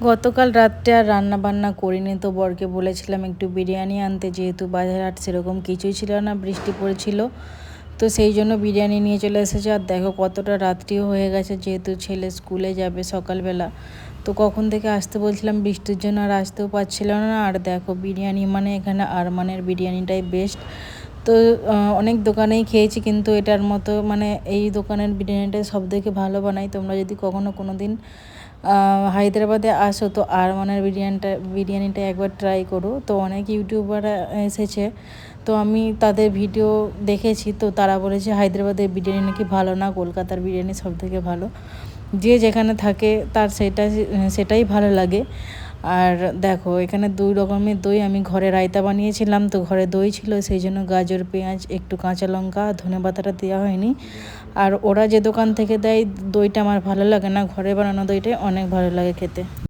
গতকাল রাত্রে আর রান্না বান্না করিনি, তো বরকে বলেছিলাম একটু বিরিয়ানি আনতে, যেহেতু বাজার হাট সেরকম কিছুই ছিল না, বৃষ্টি পড়েছিল, তো সেই জন্য বিরিয়ানি নিয়ে চলে এসেছে। আর দেখো কতটা রাত্রিও হয়ে গেছে, যেহেতু ছেলে স্কুলে যাবে সকালবেলা, তো কখন থেকে আসতে বলছিলাম, বৃষ্টির জন্য আর আসতেও পারছিল না। আর দেখো বিরিয়ানি মানে এখানে আরমানের বিরিয়ানিটাই বেস্ট। তো অনেক দোকানেই খেয়েছি, কিন্তু এটার মতো মানে এই দোকানের বিরিয়ানিটা সব থেকে ভালো বানাই। তোমরা যদি কখনো কোনো দিন হায়দ্রাবাদে আসো তো আরমানের বিরিয়ানিটা একবার ট্রাই করো। তো অনেক ইউটিউবার এসেছে, তো আমি তাদের ভিডিও দেখেছি, তো তারা বলেছে হায়দ্রাবাদের বিরিয়ানি নাকি ভালো না, কলকাতার বিরিয়ানি সব থেকে ভালো। যে যেখানে থাকে তার সেটাই ভালো লাগে। আর দেখো এখানে 2 রকমের দই, আমি ঘরে রায়তা বানিয়েছিলাম, তো ঘরে দই ছিল, সেই জন্য গাজর, পেঁয়াজ, একটু কাঁচা লঙ্কা, ধনেপাতাটা দেওয়া হয়নি। আর ওরা যে দোকান থেকে দেয় দইটা আমার ভালো লাগে না, ঘরে বানানো দইটাই অনেক ভালো লাগে খেতে।